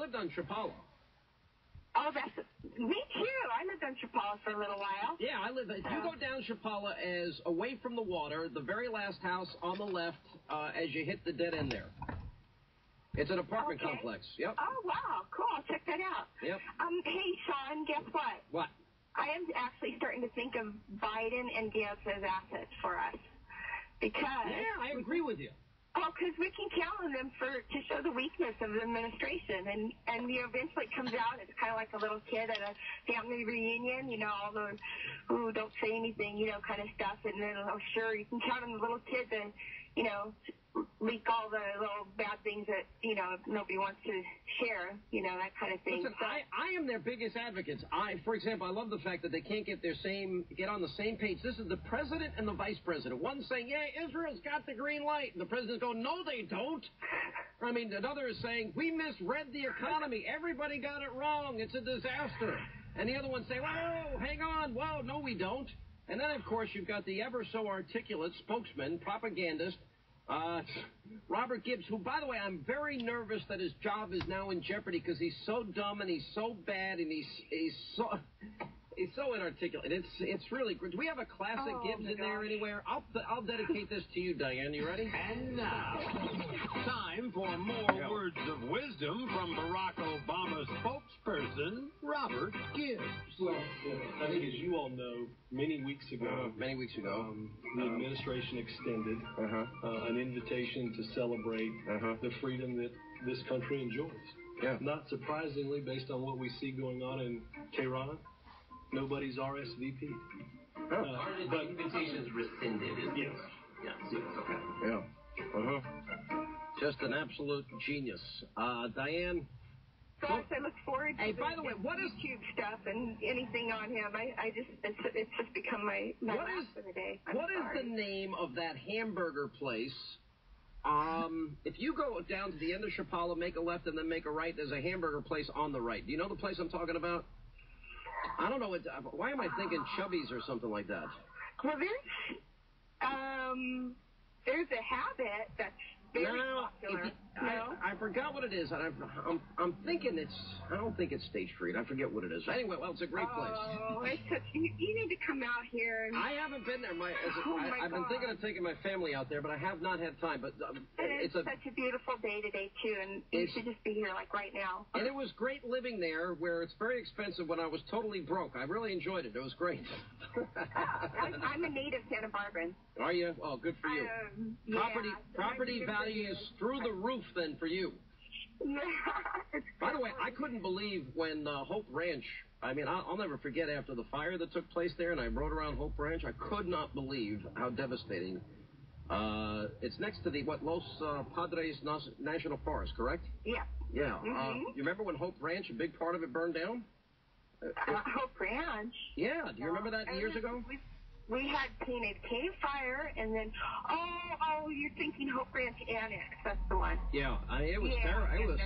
lived on Chapala. Oh, me too. I lived on Chapala for a little while. Yeah, I live. If you go down Chapala as away from the water, the very last house on the left as you hit the dead end there. It's an apartment complex. Yep. Oh, wow. Cool. I'll check that out. Yep. Hey, Sean, guess what? What? I am actually starting to think of Biden and Gibbs as assets for us. Because... Yeah, I agree with you. Oh, because we can count on them to show the weakness of the administration. And eventually it comes out, it's kind of like a little kid at a family reunion, all those who don't say anything, kind of stuff. And then, sure, you can count on the little kid to, leak all the little bad things that, nobody wants to share, that kind of thing. Listen, so, I am their biggest advocates. For example, I love the fact that they can't get on the same page. This is the president and the vice president. One saying, yeah, Israel's got the green light. And the president's going, no, they don't. I mean, another is saying, we misread the economy. Everybody got it wrong. It's a disaster. And the other one saying, whoa, hang on. Whoa, no, we don't. And then, of course, you've got the ever so articulate spokesman, propagandist, Robert Gibbs, who, by the way, I'm very nervous that his job is now in jeopardy because he's so dumb and he's so bad and he's so inarticulate. It's really good. Do we have a classic Gibbs in there anywhere? I'll dedicate this to you, Diane. You ready? And now, time for more words of wisdom from Barack Obama's spokesperson, Robert Gibbs. Well, I think as you all know, many weeks ago, the administration extended an invitation to celebrate the freedom that this country enjoys. Yeah. Not surprisingly, based on what we see going on in Tehran, nobody's RSVP'd. But invitation is rescinded. Yes. Yeah. Okay. Yeah. Just an absolute genius. Diane. So I look forward to by the way, what is YouTube stuff and anything on him. It's just become my laugh for the day. What is the name of that hamburger place? If you go down to the end of Chapala, make a left and then make a right, there's a hamburger place on the right. Do you know the place I'm talking about? I don't know. Why am I thinking Chubby's or something like that? Well, there's a habit that's very popular. I forgot what it is. I'm thinking I don't think it's State Street. I forget what it is. Anyway, well, it's a great place. Oh, you need to come out here. I haven't been there. I've been thinking of taking my family out there, but I have not had time. But it's such a beautiful day today, too, and you should just be here, like, right now. And it was great living there, where it's very expensive when I was totally broke. I really enjoyed it. It was great. I'm a native Santa Barbaran. Are you? Oh, good for you. Property values through the roof, then, for you. Yeah. By the way, I couldn't believe when Hope Ranch, I'll never forget after the fire that took place there, and I rode around Hope Ranch, I could not believe how devastating. It's next to the, Los Padres National Forest, correct? Yeah. Yeah. You remember when Hope Ranch, a big part of it, burned down? Hope Ranch? Yeah. Do you remember that years ago? We had Painted Cave Fire, and then, you're thinking Hope Ranch Annex. That's the one. Yeah, it was terrible.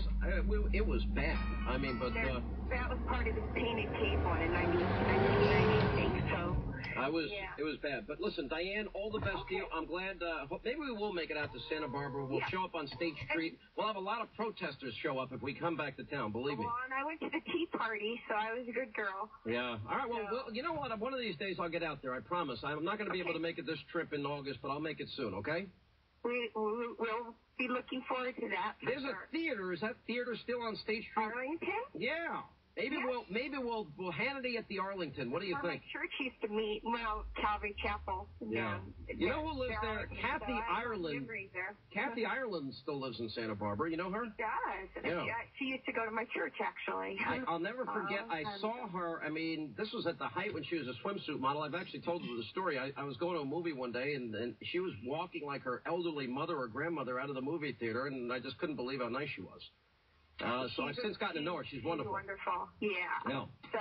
It was bad. That was part of the Painted Cave one in 1996, so... It was bad. But listen, Diane, all the best to you. I'm glad, maybe we will make it out to Santa Barbara. We'll show up on State Street. We'll have a lot of protesters show up if we come back to town, believe me. Well, and I went to the Tea Party, so I was a good girl. Yeah. All right, well, you know what? One of these days I'll get out there, I promise. I'm not going to be able to make it this trip in August, but I'll make it soon, okay? We'll be looking forward to that. There's a theater. Is that theater still on State Street? Arlington? Yeah. Maybe we'll Hannity at the Arlington. What do you think? My church used to meet, Calvary Chapel. Yeah. You know who lives there? Kathy Ireland. Kathy Ireland still lives in Santa Barbara. You know her? Does. Yeah. She used to go to my church, actually. I'll never forget. I saw her. This was at the height when she was a swimsuit model. I've actually told you the story. I was going to a movie one day, and she was walking like her elderly mother or grandmother out of the movie theater, and I just couldn't believe how nice she was. So I've since gotten to know her. She's wonderful. Wonderful. Yeah. So.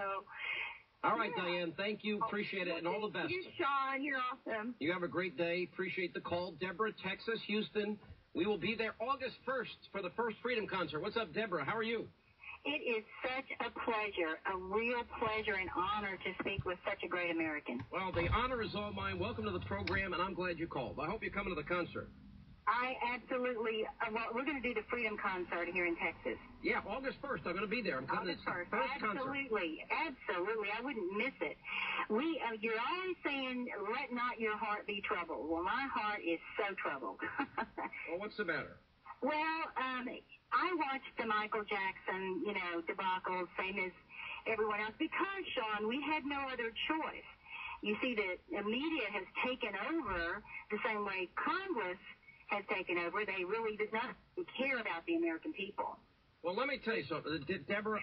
All right, Diane. Thank you. Appreciate it, and all the best. Thank you, Sean. You're awesome. You have a great day. Appreciate the call. Deborah, Texas, Houston. We will be there August 1st for the first Freedom Concert. What's up, Deborah? How are you? It is such a pleasure, a real pleasure and honor to speak with such a great American. Well, the honor is all mine. Welcome to the program, and I'm glad you called. I hope you're coming to the concert. I absolutely, well, we're going to do the Freedom Concert here in Texas. Yeah, August 1st. I'm going to be there. I'm coming to the first Absolutely. concert. Absolutely. I wouldn't miss it. You're always saying, let not your heart be troubled. Well, my heart is so troubled. Well, what's the matter? Well, I watched the Michael Jackson, debacle, same as everyone else, because, Sean, we had no other choice. You see, the media has taken over the same way Congress has taken over. They really did not care about the American people. Well, let me tell you something, Deborah.